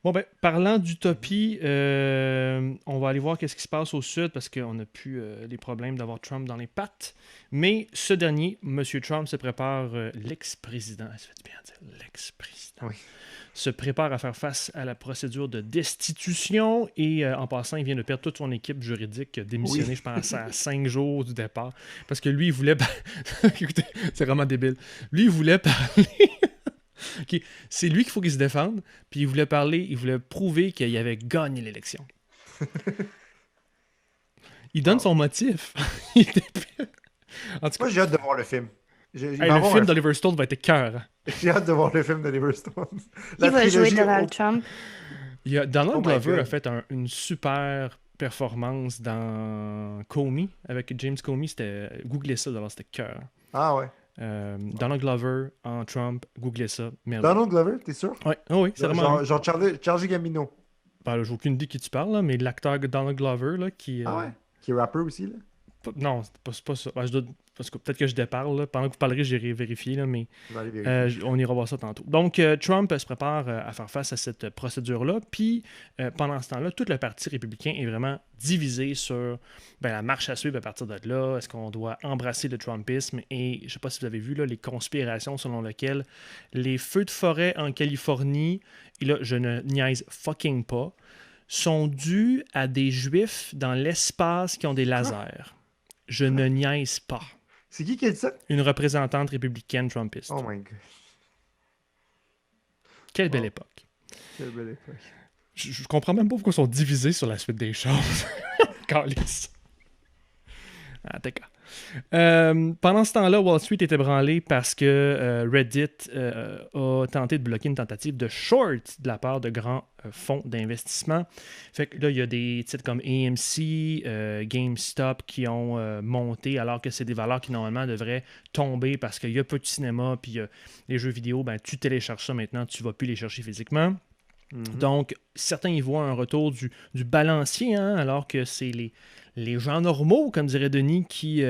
Bon, ben, parlant d'utopie, on va aller voir qu'est-ce qui se passe au sud parce qu'on a plus les problèmes d'avoir Trump dans les pattes. Mais ce dernier, M. Trump, se prépare, l'ex-président, ça fait du bien de dire l'ex-président, Oui. se prépare à faire face à la procédure de destitution et en passant, il vient de perdre toute son équipe juridique, Oui. démissionné, je pense, à 5 jours du départ. Parce que lui, il voulait. Écoutez, c'est vraiment débile. Lui, il voulait parler. Ok, c'est lui qu'il faut qu'il se défende, puis il voulait parler, il voulait prouver qu'il avait gagné l'élection. Il donne Wow. son motif. Il était- en tout cas, Moi, j'ai hâte de voir le film. Il hey, va y le avoir un film film. d'Oliver Stone va être cœur. J'ai hâte de voir le film d'Oliver Stone. Qui La va jouer trilogie. Donald Oh, Trump? oh Donald my Glover a God. fait une super performance dans Comey avec James Comey. C'était googlez ça, alors c'était cœur. Ah ouais. Wow. Donald Glover en Trump, googlez ça, merveilleux. Donald Glover, t'es sûr? Ouais, oh oui, c'est vraiment lui. Genre Charlie Gambino. Ben, là, j'ai aucune idée de qui tu parles, là, mais l'acteur Donald Glover, là, qui, Ah ouais? Qui est rappeur aussi, là? non, c'est pas ça. Ben, parce que peut-être que je déparle. Là. Pendant que vous parlerez, j'irai vérifier, là, mais Je vais aller vérifier. on ira voir ça tantôt. Donc, Trump se prépare à faire face à cette procédure-là. Puis, pendant ce temps-là, tout le parti républicain est vraiment divisé sur la marche à suivre à partir de là. Est-ce qu'on doit embrasser le Trumpisme? Et je ne sais pas si vous avez vu là, les conspirations selon lesquelles les feux de forêt en Californie, et là, je ne niaise fucking pas, sont dus à des juifs dans l'espace qui ont des Quoi? lasers. Je ne niaise pas. C'est qui a dit ça? Une représentante républicaine Oh trumpiste. my God. Quelle belle Wow. époque. Quelle belle époque. Je comprends même pas pourquoi ils sont divisés sur la suite des choses. Calice. Ah, d'accord. Pendant ce temps-là, Wall Street est ébranlé parce que Reddit a tenté de bloquer une tentative de short de la part de grands fonds d'investissement. Fait que là, il y a des titres comme AMC, GameStop qui ont monté alors que c'est des valeurs qui normalement devraient tomber parce qu'il y a peu de cinéma, puis les jeux vidéo, ben, tu télécharges ça maintenant, tu ne vas plus les chercher physiquement. Mhm. Donc, certains y voient un retour du balancier, hein, alors que c'est les gens normaux, comme dirait Denis, qui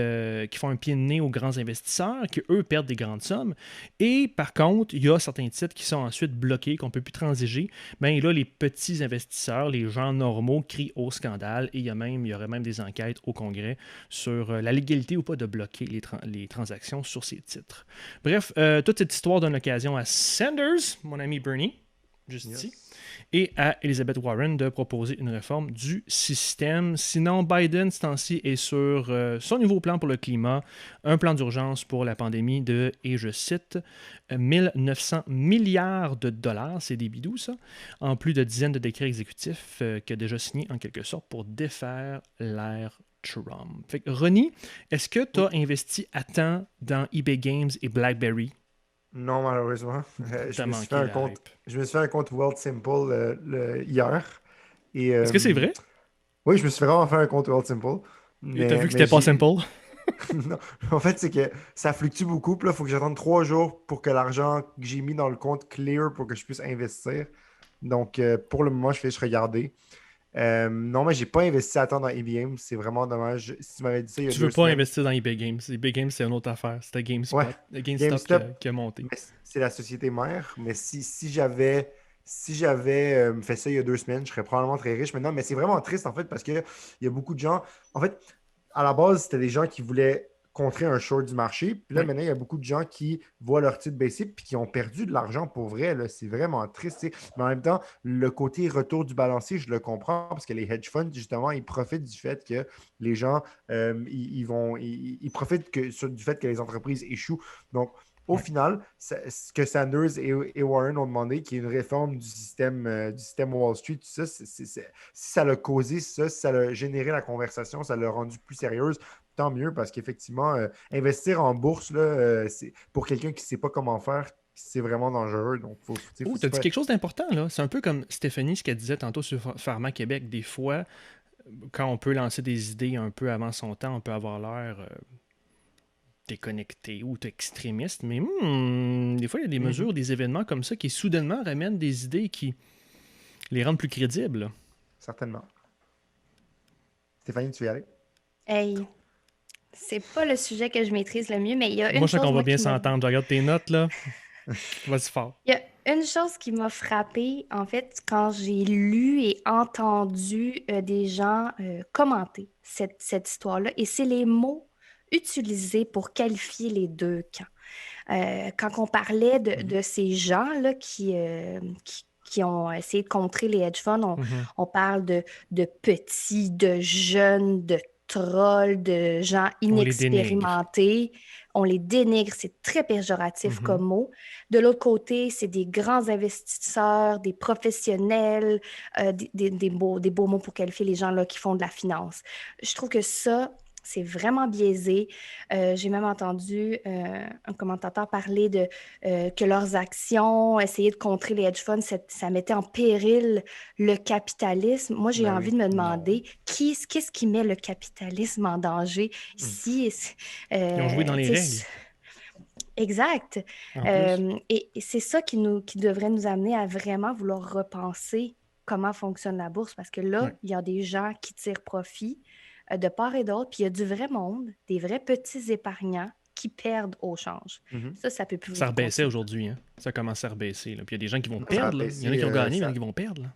font un pied de nez aux grands investisseurs, qui, eux, perdent des grandes sommes. Et par contre, il y a certains titres qui sont ensuite bloqués, qu'on ne peut plus transiger. Bien là, les petits investisseurs, les gens normaux, crient au scandale. Et il y aurait même des enquêtes au Congrès sur la légalité ou pas de bloquer les transactions sur ces titres. Bref, toute cette histoire donne l'occasion à Sanders, mon ami Bernie, juste ici, Yes. et à Elizabeth Warren de proposer une réforme du système. Sinon, Biden, ce temps-ci, est sur son nouveau plan pour le climat, un plan d'urgence pour la pandémie de, et je cite, 1900 milliards de dollars, c'est des bidous ça, en plus de dizaines de décrets exécutifs qu'il a déjà signés en quelque sorte pour défaire l'ère Trump. Fait que, Ronnie, est-ce que tu Oui. as investi à temps dans eBay Games et BlackBerry? Non, malheureusement. Je T'as me suis fait manqué un la compte. hype. Je me suis fait un compte World Simple hier. Et Est-ce que c'est vrai? oui, je me suis vraiment fait un compte World Simple. Et t'as vu que Mais c'était pas j'ai. simple? Non. En fait, c'est que ça fluctue beaucoup. Puis là, il faut que j'attende 3 jours pour que l'argent que j'ai mis dans le compte clear pour que je puisse investir. Donc, pour le moment, je fais juste regarder. Non, mais j'ai pas investi à temps dans EVM. C'est vraiment dommage. Si tu m'avais dit ça il y a Tu veux deux pas semaines. investir dans eBay Games. eBay Games, c'est une autre affaire. C'était Ouais, GameStop GameStop, qui a monté. mais c'est la société mère. Mais si j'avais fait ça il y a 2 semaines, je serais probablement très riche maintenant. Mais c'est vraiment triste en fait parce qu'il y a beaucoup de gens. En fait, à la base, c'était des gens qui voulaient contrer un short du marché. Puis là, Oui. maintenant, il y a beaucoup de gens qui voient leur titre baisser puis qui ont perdu de l'argent pour vrai. Là. C'est vraiment triste. Tu sais. Mais en même temps, le côté retour du balancier, je le comprends parce que les hedge funds, justement, ils profitent du fait que les gens, ils profitent du fait que les entreprises échouent. Donc, au Ouais. final, ce que Sanders et Warren ont demandé, qui est une réforme du système Wall Street, tout ça, si ça l'a causé ça, si ça l'a généré la conversation, ça l'a rendu plus sérieuse, tant mieux parce qu'effectivement, investir en bourse, là, pour quelqu'un qui ne sait pas comment faire, c'est vraiment dangereux. Donc, Oh, t'as dit quelque chose d'important, là. C'est un peu comme Stéphanie, ce qu'elle disait tantôt sur Pharma Québec. Des fois, quand on peut lancer des idées un peu avant son temps, on peut avoir l'air déconnecté ou extrémiste. Mais des fois, il y a des Mhm. mesures, des événements comme ça qui soudainement ramènent des idées qui les rendent plus crédibles, là. Certainement. Stéphanie, tu veux y aller? Hey, c'est pas le sujet que je maîtrise le mieux, mais il y a Moi, une je sais chose, qu'on va moi, bien qui me... s'entendre. Je regarde tes notes, là. Vas-y fort. Il y a Une chose qui m'a frappée, en fait, quand j'ai lu et entendu des gens commenter cette histoire-là, et c'est les mots utilisés pour qualifier les deux camps. Quand on parlait Mhm. de ces gens-là qui ont essayé de contrer les hedge funds, Mhm. on parle de petits, de jeunes, de trolls, de gens On les dénigre. inexpérimentés. On les dénigre, c'est très péjoratif Mhm. comme mot. De l'autre côté, c'est des grands investisseurs, des professionnels, des beaux mots pour qualifier les gens là, qui font de la finance. Je trouve que ça, c'est vraiment biaisé. J'ai même entendu un commentateur parler que leurs actions, essayer de contrer les hedge funds, ça mettait en péril le capitalisme. Moi, j'ai Ben envie oui, de me non. demander qu'est-ce qui met le capitalisme en danger Mm. ici? Ils ont joué dans les règles, Exact. en plus. Et c'est ça qui devrait nous amener à vraiment vouloir repenser comment fonctionne la bourse, parce que là, Ouais. il y a des gens qui tirent profit de part et d'autre, puis il y a du vrai monde, des vrais petits épargnants qui perdent au change. Mhm. Ça peut plus Ça rebaissait continuer. aujourd'hui, hein. Ça commence à rebaisser, là. Puis il y a des gens qui vont Non, ça a perdre, là. Il y en a baissé, qui ont gagné, mais il y en a qui vont perdre, là.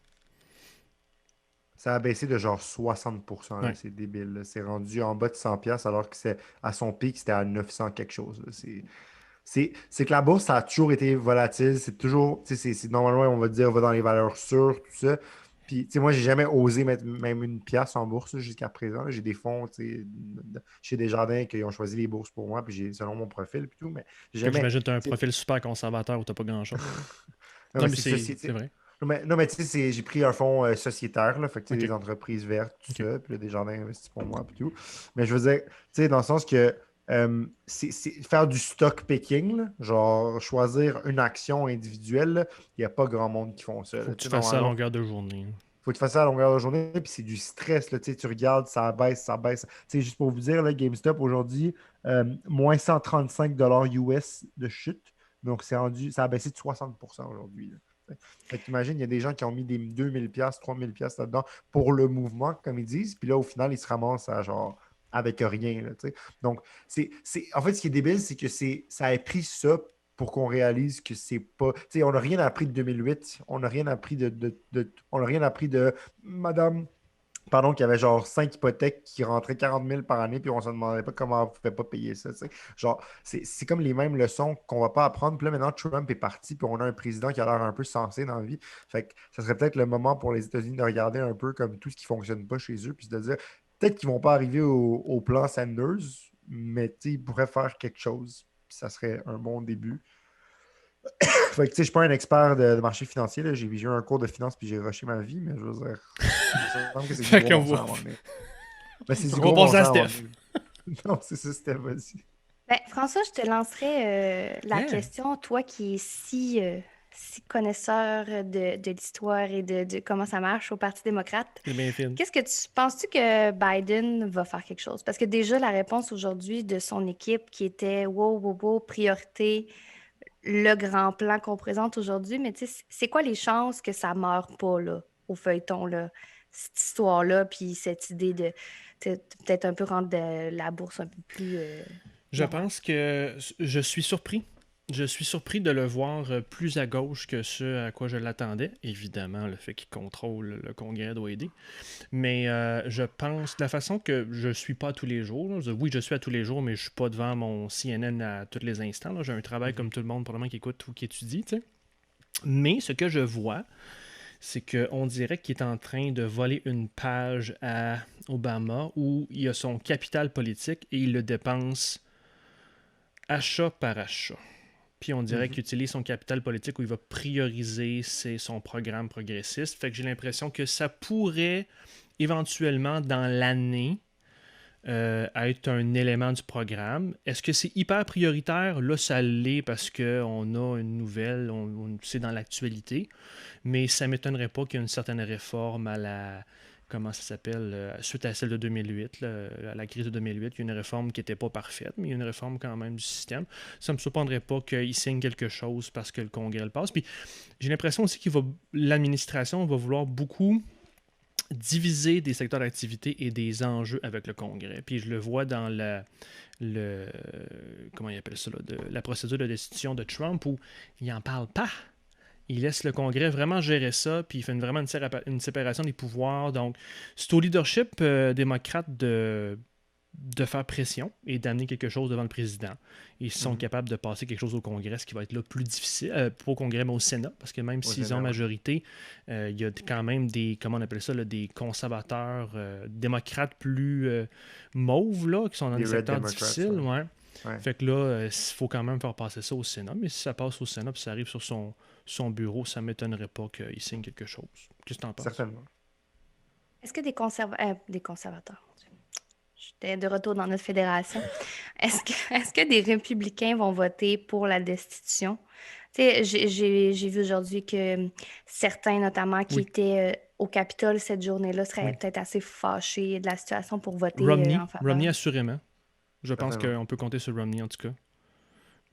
ça a baissé de genre 60%, là. Ouais. C'est débile, là. C'est rendu en bas de 100$ alors que c'est à son pic, c'était à 900 quelque chose, là. C'est que la bourse, ça a toujours été volatile. C'est toujours, tu sais, normalement, on va dire, va dans les valeurs sûres, tout ça. Puis, tu sais, moi, j'ai jamais osé mettre même une pièce en bourse là, jusqu'à présent. J'ai des fonds, tu sais, chez Desjardins qui ont choisi les bourses pour moi, puis selon mon profil, puis tout, mais j'ai Fait que jamais, j'imagine que tu as un tu sais, profil super conservateur où tu pas grand-chose, là. non, Non, mais mais c'est que ça, c'est vrai. non, mais tu sais, j'ai pris un fonds sociétaire, là, fait que, tu sais, OK. des entreprises vertes, tout OK. ça, puis là, Desjardins investit pour moi, puis tout. Mais je veux dire, tu sais, dans le sens que c'est faire du stock picking, là, genre choisir une action individuelle, il n'y a pas grand monde qui font ça, Faut là. que Tu tu sais, fasses ça à normalement, longueur de journée, là. faut que tu fasses ça à longueur de journée, puis c'est du stress, là, tu sais, tu regardes, ça baisse, ça baisse. Tu sais, juste pour vous dire, là, GameStop aujourd'hui, moins 135 US de chute, donc ça a baissé de 60% aujourd'hui, là. Fait que t'imagines, il y a des gens qui ont mis des 2000$, 3000$ là-dedans pour le mouvement, comme ils disent, puis là, au final, ils se ramassent à genre avec rien, là, tu sais. Donc, en fait, ce qui est débile, c'est que ça a pris ça pour qu'on réalise que c'est pas. Tu sais, on n'a rien appris de 2008, on n'a rien appris on n'a rien appris de Madame. Pardon, qu'il y avait genre 5 hypothèques qui rentraient 40 000 par année, puis on se demandait pas comment on ne pouvait pas payer ça. Tu sais. Genre, c'est comme les mêmes leçons qu'on va pas apprendre. Puis là, maintenant, Trump est parti, puis on a un président qui a l'air un peu sensé dans la vie. Fait que ça serait peut-être le moment pour les États-Unis de regarder un peu comme tout ce qui ne fonctionne pas chez eux, puis de dire peut-être qu'ils ne vont pas arriver au plan Sanders, mais tu sais, ils pourraient faire quelque chose. Puis ça serait un bon début. Fait que, tu sais, je suis pas un expert de marché financier, là. J'ai eu un cours de finance puis j'ai rushé ma vie, mais je veux dire, il me semble que c'est du Fait gros qu'on bon va... sens à un moment donné. Mais c'est du On va gros bon passer sens à à un moment Steph. donné. Non, c'est ça, c'était vas-y. Ben, François, je te lancerai la Hein? question, toi qui es si connaisseur de l'histoire et de comment ça marche au Parti démocrate. C'est bien fine. Qu'est-ce que tu penses-tu que Biden va faire quelque chose? Parce que déjà, la réponse aujourd'hui de son équipe qui était wow, wow, wow, priorité, le grand plan qu'on présente aujourd'hui, mais tu sais, c'est quoi les chances que ça meure pas là, au feuilleton, là, cette histoire-là, puis cette idée de peut-être un peu rendre la bourse un peu plus Je normale? pense que je suis surpris. Je suis surpris de le voir plus à gauche que ce à quoi je l'attendais. Évidemment, le fait qu'il contrôle le Congrès doit aider. Mais je pense, de la façon que je suis pas tous les jours, là, oui, je suis à tous les jours, mais je suis pas devant mon CNN à tous les instants, là. J'ai un travail comme Mhm. tout le monde, probablement, qui écoute ou qui étudie, tu sais. Mais ce que je vois, c'est qu'on dirait qu'il est en train de voler une page à Obama où il a son capital politique et il le dépense achat par achat. Puis on dirait Mhm. qu'il utilise son capital politique où il va prioriser son programme progressiste. Fait que j'ai l'impression que ça pourrait éventuellement dans l'année être un élément du programme. Est-ce que c'est hyper prioritaire? Là, ça l'est parce qu'on a une nouvelle, c'est dans l'actualité. Mais ça ne m'étonnerait pas qu'il y ait une certaine réforme à la... Comment ça s'appelle? Suite à celle de 2008, là, à la crise de 2008, il y a une réforme qui n'était pas parfaite, mais il y a une réforme quand même du système. Ça ne me surprendrait pas qu'il signe quelque chose parce que le Congrès le passe. Puis j'ai l'impression aussi que l'administration va vouloir beaucoup diviser des secteurs d'activité et des enjeux avec le Congrès. Puis je le vois dans le comment il appelle ça, là, la procédure de destitution de Trump où il n'en parle pas. Il laisse le Congrès vraiment gérer ça, puis il fait vraiment une séparation des pouvoirs. Donc, c'est au leadership démocrate de faire pression et d'amener quelque chose devant le président. Ils sont capables de passer quelque chose au Congrès, ce qui va être là plus difficile, pas au Congrès, mais au Sénat, parce que même s'ils ont majorité, il y a quand même des, comment on appelle ça, là, des conservateurs démocrates plus mauves, là, qui sont dans des secteurs difficiles. Ouais. Fait que là, il faut quand même faire passer ça au Sénat, mais si ça passe au Sénat et ça arrive sur son bureau, ça ne m'étonnerait pas qu'il signe quelque chose. Qu'est-ce que tu en penses? Certainement. Est-ce que des conservateurs, j'étais de retour dans notre fédération, est-ce que des républicains vont voter pour la destitution? Tu sais, j'ai vu aujourd'hui que certains, notamment, qui étaient au Capitole cette journée-là, seraient peut-être assez fâchés de la situation pour voter en faveur. Romney, assurément. Je pense qu'on peut compter sur Romney, en tout cas.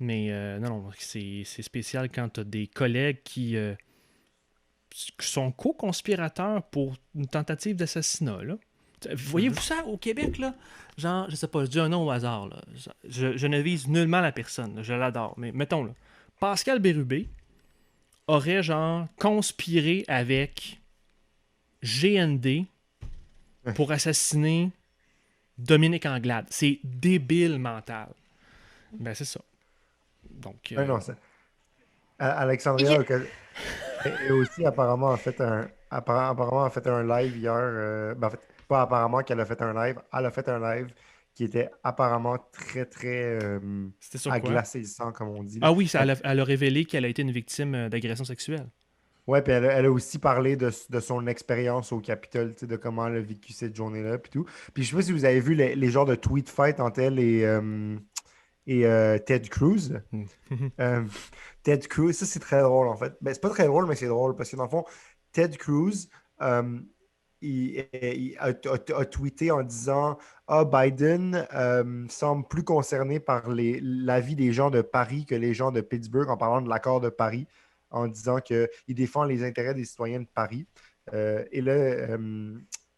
Mais non, c'est spécial quand tu as des collègues qui sont co-conspirateurs pour une tentative d'assassinat, là. Voyez-vous ça au Québec, là? Genre, je sais pas, je dis un nom au hasard, là. Je ne vise nullement la personne, là, je l'adore. Mais mettons, là, Pascal Bérubé aurait, genre, conspiré avec GND pour assassiner Dominique Anglade. C'est débile mental. Ben, c'est ça. Donc... non, c'est... Alexandria et aussi apparemment a fait un live hier. En fait, pas apparemment qu'elle a fait un live. Elle a fait un live qui était apparemment très, très aglaçant, comme on dit. Ah oui, elle a révélé qu'elle a été une victime d'agression sexuelle. Ouais, puis elle a aussi parlé de son expérience au Capitole, de comment elle a vécu cette journée-là, puis tout. Puis je sais pas si vous avez vu les genres de tweet fight entre elle et Ted Cruz. Ted Cruz, ça c'est très drôle en fait. Ben, c'est pas très drôle, mais c'est drôle parce que dans le fond, Ted Cruz il a tweeté en disant Biden semble plus concerné par la vie des gens de Paris que les gens de Pittsburgh en parlant de l'accord de Paris, en disant qu'il défend les intérêts des citoyens de Paris. Et là,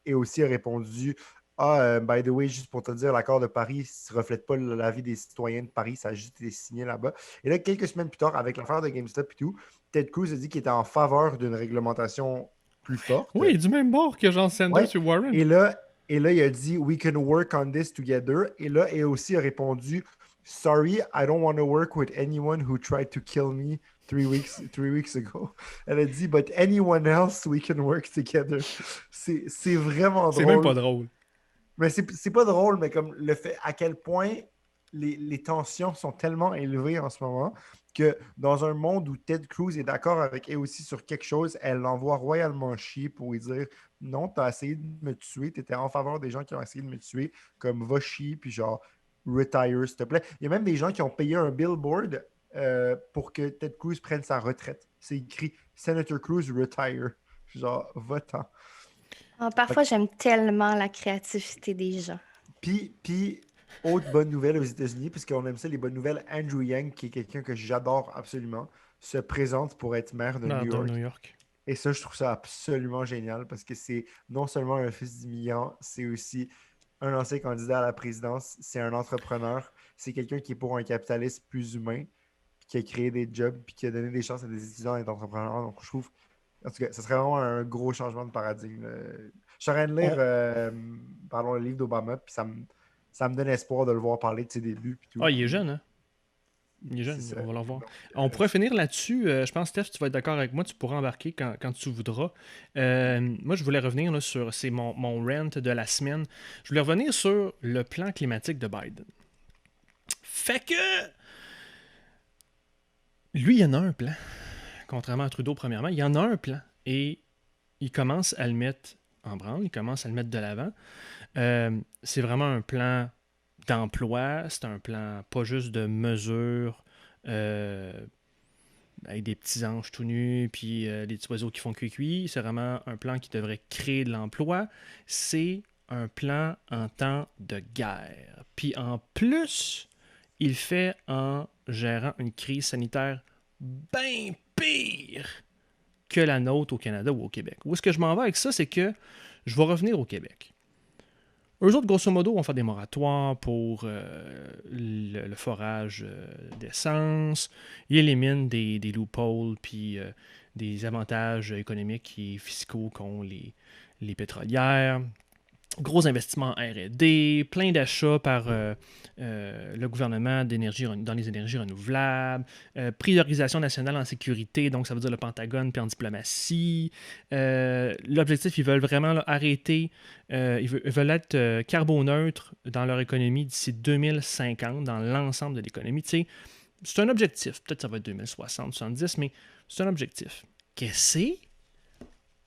et aussi a répondu by the way, juste pour te dire, l'accord de Paris ne reflète pas la vie des citoyens de Paris, ça a juste été signé là-bas. Et là, quelques semaines plus tard, avec l'affaire de GameStop et tout, Ted Cruz a dit qu'il était en faveur d'une réglementation plus forte. Oui, du même bord que Jean Sanders et Warren. Et là, il a dit We can work on this together. Et là, il aussi a répondu Sorry, I don't want to work with anyone who tried to kill me 3 weeks ago. Elle a dit But anyone else, we can work together. C'est vraiment drôle. C'est même pas drôle. Mais c'est pas drôle, mais comme le fait à quel point les tensions sont tellement élevées en ce moment que dans un monde où Ted Cruz est d'accord avec elle aussi sur quelque chose, elle l'envoie royalement chier pour lui dire non, t'as essayé de me tuer, t'étais en faveur des gens qui ont essayé de me tuer, comme va chier, puis genre retire, s'il te plaît. Il y a même des gens qui ont payé un billboard pour que Ted Cruz prenne sa retraite. C'est écrit Senator Cruz retire. Genre, va-t'en. Parfois, j'aime tellement la créativité des gens. Puis, autre bonne nouvelle aux États-Unis, puisqu'on aime ça, les bonnes nouvelles, Andrew Yang, qui est quelqu'un que j'adore absolument, se présente pour être maire de New York. Et ça, je trouve ça absolument génial, parce que c'est non seulement un fils d'immigrant, c'est aussi un ancien candidat à la présidence, c'est un entrepreneur, c'est quelqu'un qui est pour un capitalisme plus humain, puis qui a créé des jobs, puis qui a donné des chances à des étudiants d'être entrepreneurs. Donc, je trouve... En tout cas, ça serait vraiment un gros changement de paradigme. Je suis en train de lire le livre d'Obama, puis ça me donne espoir de le voir parler de ses débuts. Puis tout. Il est jeune, hein? Il est jeune, on va le voir. On pourrait finir là-dessus. Je pense, Steph, tu vas être d'accord avec moi, tu pourras embarquer quand tu voudras. Moi, je voulais revenir là, sur mon rant de la semaine. Je voulais revenir sur le plan climatique de Biden. Fait que... Lui, il y en a un plan. Contrairement à Trudeau, premièrement, il y en a un plan et il commence à le mettre en branle, il commence à le mettre de l'avant. C'est vraiment un plan d'emploi, c'est un plan pas juste de mesures avec des petits anges tout nus puis des petits oiseaux qui font cuit-cuit. C'est vraiment un plan qui devrait créer de l'emploi. C'est un plan en temps de guerre. Puis en plus, il fait en gérant une crise sanitaire bien pire que la nôtre au Canada ou au Québec. Où est-ce que je m'en vais avec ça? C'est que je vais revenir au Québec. Eux autres, grosso modo, vont faire des moratoires pour le forage d'essence. Ils éliminent des loopholes puis des avantages économiques et fiscaux qu'ont les pétrolières. Gros investissements en R&D, plein d'achats par le gouvernement dans les énergies renouvelables, priorisation nationale en sécurité, donc ça veut dire le Pentagone puis en diplomatie. L'objectif, ils veulent vraiment là, arrêter, ils veulent être carboneutres dans leur économie d'ici 2050, dans l'ensemble de l'économie. Tu sais, c'est un objectif, peut-être que ça va être 2060, 70, mais c'est un objectif. Qu'est-ce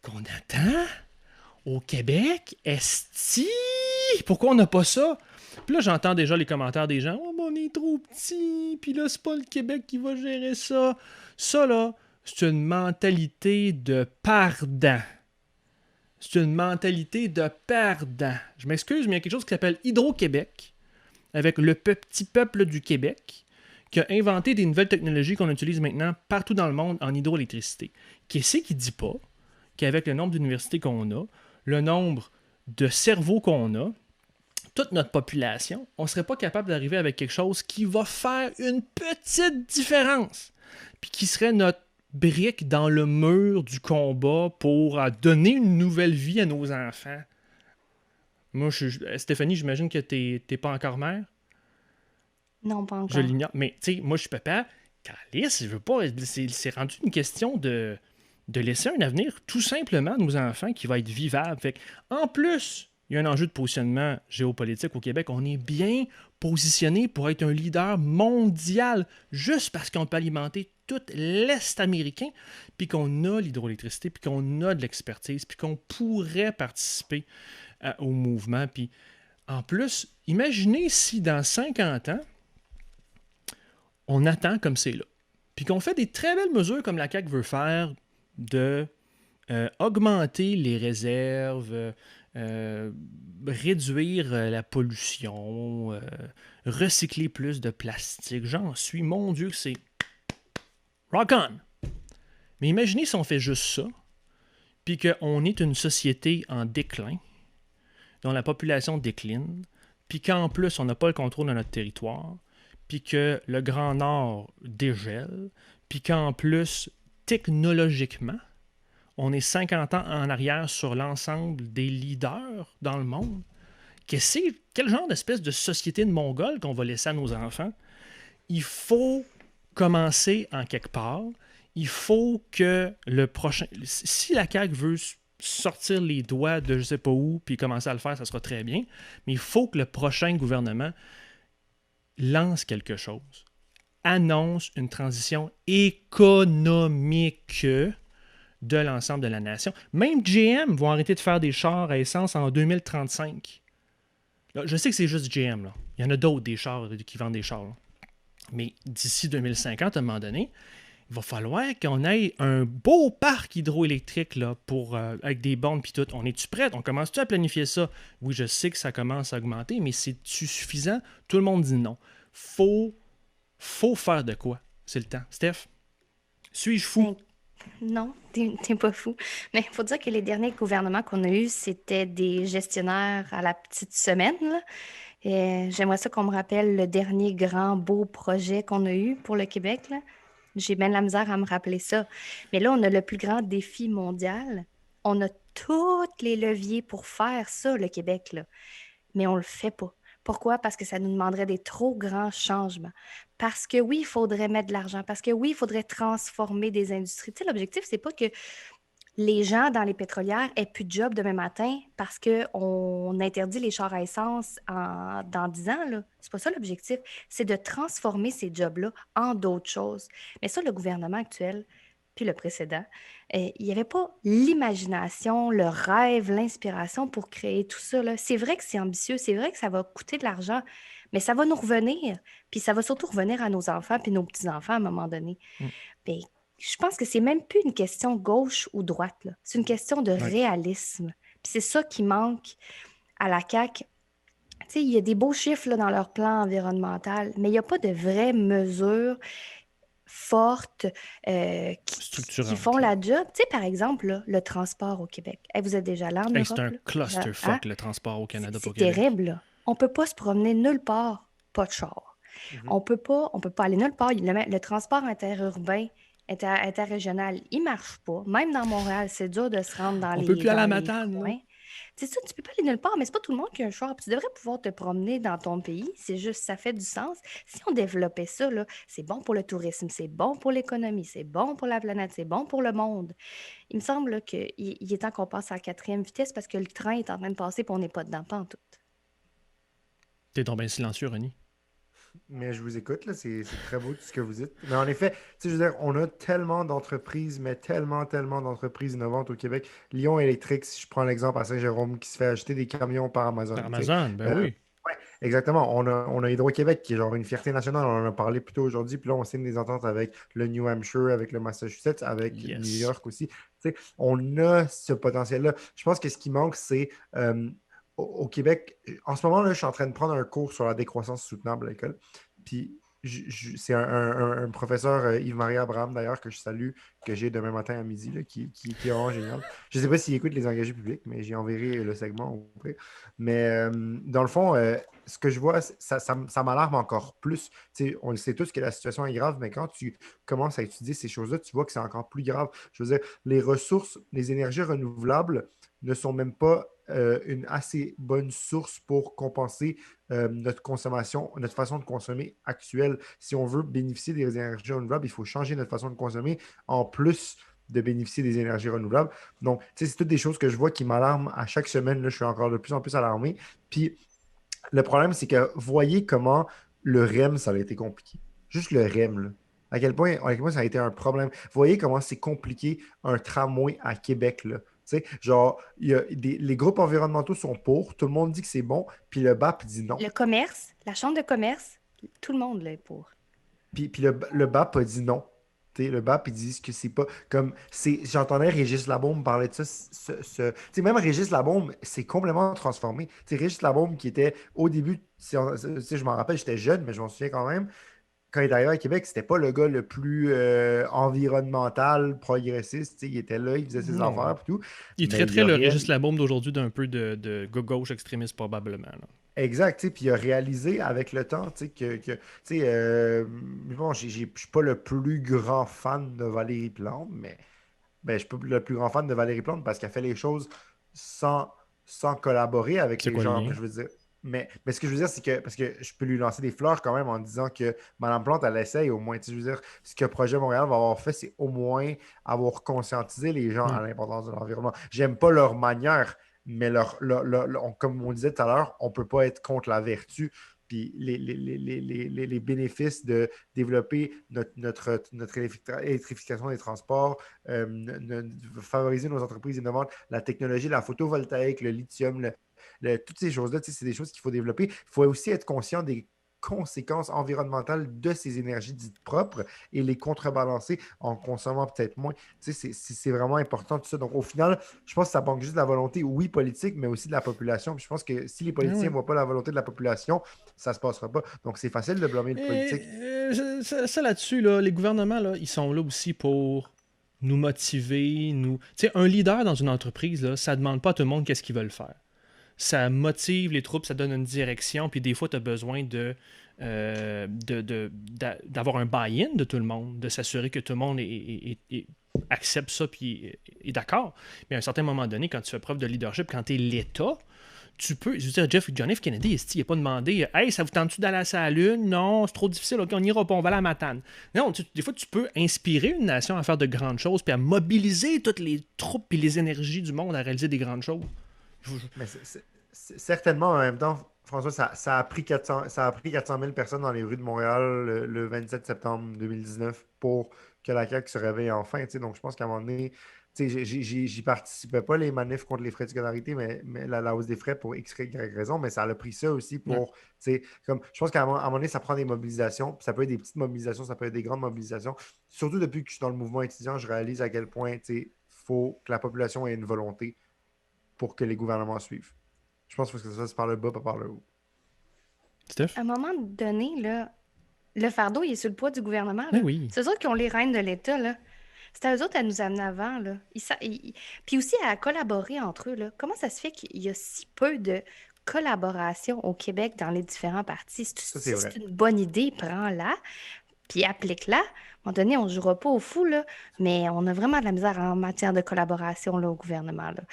qu'on attend? Au Québec, esti! Pourquoi on n'a pas ça? Puis là, j'entends déjà les commentaires des gens. « Oh, ben, on est trop petit, puis là, c'est pas le Québec qui va gérer ça. » Ça, là, c'est une mentalité de perdant. C'est une mentalité de perdant. Je m'excuse, mais il y a quelque chose qui s'appelle Hydro-Québec, avec le petit peuple du Québec, qui a inventé des nouvelles technologies qu'on utilise maintenant partout dans le monde en hydroélectricité. Qu'est-ce qui dit pas qu'avec le nombre d'universités qu'on a, le nombre de cerveaux qu'on a, toute notre population, on ne serait pas capable d'arriver avec quelque chose qui va faire une petite différence, puis qui serait notre brique dans le mur du combat pour donner une nouvelle vie à nos enfants. Moi, Stéphanie, j'imagine que tu n'es pas encore mère? Non, pas encore. Je l'ignore. Mais, tu sais, moi, je suis papa. Calice, je veux pas. C'est rendu une question de laisser un avenir tout simplement à nos enfants qui va être vivable. Fait en plus, il y a un enjeu de positionnement géopolitique au Québec. On est bien positionné pour être un leader mondial juste parce qu'on peut alimenter tout l'Est américain, puis qu'on a l'hydroélectricité, puis qu'on a de l'expertise, puis qu'on pourrait participer au mouvement. Puis en plus, imaginez si dans 50 ans, on attend comme c'est là. Puis qu'on fait des très belles mesures comme la CAQ veut faire, de augmenter les réserves, réduire la pollution, recycler plus de plastique. J'en suis, mon Dieu, c'est rock on! Mais imaginez si on fait juste ça, puis qu'on est une société en déclin, dont la population décline, puis qu'en plus, on n'a pas le contrôle de notre territoire, puis que le Grand Nord dégèle, puis qu'en plus, technologiquement, on est 50 ans en arrière sur l'ensemble des leaders dans le monde. Quel genre d'espèce de société de Mongols qu'on va laisser à nos enfants? Il faut commencer en quelque part. Il faut que le prochain... Si la CAQ veut sortir les doigts de je sais pas où puis commencer à le faire, ça sera très bien. Mais il faut que le prochain gouvernement lance quelque chose. Annonce une transition économique de l'ensemble de la nation. Même GM vont arrêter de faire des chars à essence en 2035. Là, je sais que c'est juste GM. Là. Il y en a d'autres des chars qui vendent des chars. Là. Mais d'ici 2050, à un moment donné, il va falloir qu'on ait un beau parc hydroélectrique là, avec des bornes puis tout. On est-tu prêt? On commence-tu à planifier ça? Oui, je sais que ça commence à augmenter, mais c'est-tu suffisant? Tout le monde dit non. Faut faire de quoi? C'est le temps. Steph, suis-je fou? Non, t'es pas fou. Mais il faut dire que les derniers gouvernements qu'on a eus, c'était des gestionnaire à la petite semaine, là. Et j'aimerais ça qu'on me rappelle le dernier grand beau projet qu'on a eu pour le Québec, là. J'ai bien de la misère à me rappeler ça. Mais là, on a le plus grand défi mondial. On a tous les leviers pour faire ça, le Québec, là. Mais on le fait pas. Pourquoi? Parce que ça nous demanderait des trop grands changements. Parce que oui, il faudrait mettre de l'argent. Parce que oui, il faudrait transformer des industries. Tu sais, l'objectif, c'est pas que les gens dans les pétrolières aient plus de job demain matin parce qu'on interdit les chars à essence dans 10 ans. Là. C'est pas ça l'objectif. C'est de transformer ces jobs-là en d'autres choses. Mais ça, le gouvernement actuel, puis le précédent, il n'y avait pas l'imagination, le rêve, l'inspiration pour créer tout ça. Là. C'est vrai que c'est ambitieux, c'est vrai que ça va coûter de l'argent, mais ça va nous revenir. Puis ça va surtout revenir à nos enfants puis nos petits-enfants à un moment donné. Puis, je pense que c'est même plus une question gauche ou droite. Là. C'est une question de réalisme. Puis c'est ça qui manque à la CAQ. Tu sais, il y a des beaux chiffres là, dans leur plan environnemental, mais il n'y a pas de vraies mesures fortes qui font la job. Tu sais, par exemple, là, le transport au Québec. Hey, vous êtes déjà là en Europe? C'est un clusterfuck, le transport au Canada pour Québec. C'est terrible, là. On ne peut pas se promener nulle part, pas de char. On peut pas aller nulle part. Le transport interurbain interrégional, il ne marche pas. Même dans Montréal, c'est dur de se rendre On peut plus aller à dans la les Matane, là. coins. C'est ça, tu peux pas aller nulle part, mais c'est pas tout le monde qui a un choix. Puis tu devrais pouvoir te promener dans ton pays. C'est juste, ça fait du sens. Si on développait ça, là, c'est bon pour le tourisme, c'est bon pour l'économie, c'est bon pour la planète, c'est bon pour le monde. Il me semble qu'il il est temps qu'on passe à la quatrième vitesse parce que le train est en train de passer et on n'est pas dedans pantoute. T'es donc bien silencieux, René. Mais je vous écoute, là, c'est très beau tout ce que vous dites. Mais en effet, tu sais, je veux dire, on a tellement d'entreprises, mais tellement d'entreprises innovantes au Québec. Lyon Électrique, si je prends l'exemple à Saint-Jérôme, qui se fait acheter des camions par Amazon. Par Tu sais. Amazon, ben Euh, oui. ouais, exactement. On a Hydro-Québec, qui est genre une fierté nationale. On en a parlé plus tôt aujourd'hui. Puis là, on signe des ententes avec le New Hampshire, avec le Massachusetts, avec New Yes. York aussi. Tu sais, on a ce potentiel-là. Je pense que ce qui manque, c'est au Québec, en ce moment, là, je suis en train de prendre un cours sur la décroissance soutenable à l'école. Puis c'est un professeur, Yves-Marie Abraham, d'ailleurs, que je salue, que j'ai demain matin à midi, là, qui est vraiment génial. Je ne sais pas s'il écoute les engagés publics, mais j'y enverrai le segment au près. Mais dans le fond, ce que je vois, ça m'alarme encore plus. Tu sais, on le sait tous que la situation est grave, mais quand tu commences à étudier ces choses-là, tu vois que c'est encore plus grave. Je veux dire, les ressources, les énergies renouvelables ne sont même pas une assez bonne source pour compenser notre consommation, notre façon de consommer actuelle. Si on veut bénéficier des énergies renouvelables, il faut changer notre façon de consommer en plus de bénéficier des énergies renouvelables. Donc, tu sais, c'est toutes des choses que je vois qui m'alarment à chaque semaine. Là, je suis encore de plus en plus alarmé. Puis, le problème, c'est que voyez comment le REM, ça a été compliqué. Juste le REM, là. À quel point ça a été un problème. Voyez comment c'est compliqué un tramway à Québec, là. Tu sais, genre, les groupes environnementaux sont pour, tout le monde dit que c'est bon, puis le BAP dit non. Le commerce, la chambre de commerce, tout le monde l'est pour. Puis le BAP a dit non. Tu sais, le BAP, ils disent que c'est pas comme. J'entendais Régis Labaume parler de ça. Tu sais, même Régis Labaume, c'est complètement transformé. Tu sais, Régis Labaume, qui était au début, tu sais, je m'en rappelle, j'étais jeune, mais je m'en souviens quand même. Quand il est arrivé à Québec, c'était pas le gars le plus environnemental, progressiste. Tu sais, il était là, il faisait ses Non. affaires et tout. Il Mais il traiterait a le réalisé. Régis Labaume d'aujourd'hui d'un peu de gauche extrémiste, probablement, là. Exact, tu sais, puis il a réalisé avec le temps, tu sais, tu sais, bon, je suis pas le plus grand fan de Valérie Plante, mais ben, je suis pas le plus grand fan de Valérie Plante parce qu'elle fait les choses sans, sans collaborer avec C'est les quoi le gens, lien? je veux dire. Mais ce que je veux dire, c'est que, parce que je peux lui lancer des fleurs quand même en disant que Mme Plante, elle essaye au moins, tu sais, je veux dire, ce que Projet Montréal va avoir fait, c'est au moins avoir conscientisé les gens Hmm. à l'importance de l'environnement. J'aime pas leur manière, mais comme on disait tout à l'heure, on peut pas être contre la vertu. Puis les bénéfices de développer notre électrification des transports, favoriser nos entreprises innovantes, la technologie, la photovoltaïque, le lithium, toutes ces choses-là, tu sais, c'est des choses qu'il faut développer. Il faut aussi être conscient des conséquences environnementales de ces énergies dites propres et les contrebalancer en consommant peut-être moins. Tu sais, c'est vraiment important tout ça. Donc, au final, je pense que ça manque juste de la volonté, oui, politique, mais aussi de la population. Puis je pense que si les Ah politiciens ne ouais. voient pas la volonté de la population, ça ne se passera pas. Donc, c'est facile de blâmer le Et, politique. ça là-dessus, là, les gouvernements, là, ils sont là aussi pour nous motiver, nous. Tu sais, un leader dans une entreprise, là, ça demande pas à tout le monde qu'est-ce qu'ils veulent faire. Ça motive les troupes, ça donne une direction, puis des fois, tu as besoin d'avoir un buy-in de tout le monde, de s'assurer que tout le monde accepte ça puis est d'accord. Mais à un certain moment donné, quand tu fais preuve de leadership, quand tu es l'État, tu peux. Je veux dire, John F. Kennedy, il n'a pas demandé Hey, ça vous tente-tu d'aller à la Lune? Non, c'est trop difficile, ok, on n'ira pas, on va aller à Matane. Non, des fois, tu peux inspirer une nation à faire de grandes choses puis à mobiliser toutes les troupes et les énergies du monde à réaliser des grandes choses. Mais certainement, en même temps, François, ça a pris 400 000 personnes dans les rues de Montréal le 27 septembre 2019 pour que la CAQ se réveille enfin. Tu sais. Donc, je pense qu'à un moment donné, tu sais, j'y participais pas les manifs contre les frais de scolarité, mais la hausse des frais pour X, Y raison, mais ça a pris ça aussi Ouais. pour, tu sais, comme, je pense qu'à un moment donné, ça prend des mobilisations, puis ça peut être des petites mobilisations, ça peut être des grandes mobilisations. Surtout depuis que je suis dans le mouvement étudiant, je réalise à quel point, tu sais, faut que la population ait une volonté pour que les gouvernements suivent. Je pense que ça se passe par le bas, pas par le haut. Steph? À un moment donné, là, le fardeau, il est sur le poids du gouvernement, Ben là. oui. C'est eux autres qui ont les rênes de l'État, là. C'est à eux autres à nous amener avant, là. Puis aussi à collaborer entre eux, là. Comment ça se fait qu'il y a si peu de collaboration au Québec dans les différents partis? Ça, c'est Si c'est vrai. une bonne idée, prends-la. puis applique-la. À un moment donné, on ne jouera pas au fou, là, mais on a vraiment de la misère en matière de collaboration là, au gouvernement. Là.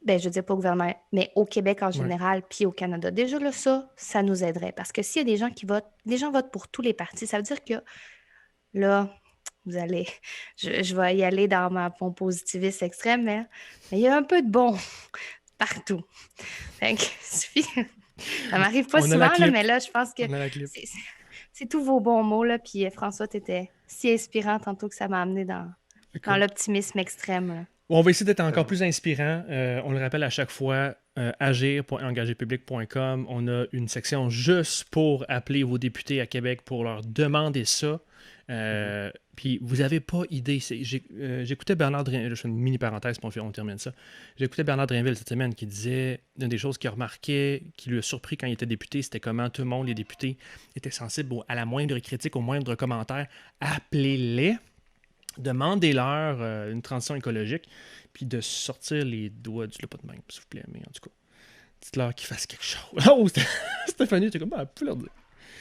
Je ne dis pas au gouvernement, mais au Québec en Ouais. général, puis au Canada. Déjà, là, ça nous aiderait. Parce que s'il y a des gens qui votent, des gens votent pour tous les partis, ça veut dire que là, vous allez, je vais y aller dans mon positivisme extrême, mais il y a un peu de bon partout. Fait que, ça m'arrive pas On a la souvent, là, clip. mais là, je pense que On a la clip. c'est tous vos bons mots, là. Puis François, tu étais si inspirant tantôt que ça m'a amené dans Cool. l'optimisme extrême. Là. On va essayer d'être encore Vraiment. plus inspirant. On le rappelle à chaque fois, agir.engagépublic.com. On a une section juste pour appeler vos députés à Québec pour leur demander ça. Puis vous n'avez pas idée. J'écoutais Bernard Drinville, je fais une mini parenthèse pour on termine ça. J'écoutais Bernard Drinville cette semaine qui disait une des choses qu'il remarquait, qui lui a surpris quand il était député, c'était comment tout le monde, les députés, étaient sensibles à la moindre critique, au moindre commentaire. Appelez-les. Demandez-leur une transition écologique, puis de sortir les doigts du pas de même, s'il vous plaît. Mais en tout cas, dites-leur qu'ils fassent quelque chose. Oh, Stéphanie, tu es comme, elle peut leur dire.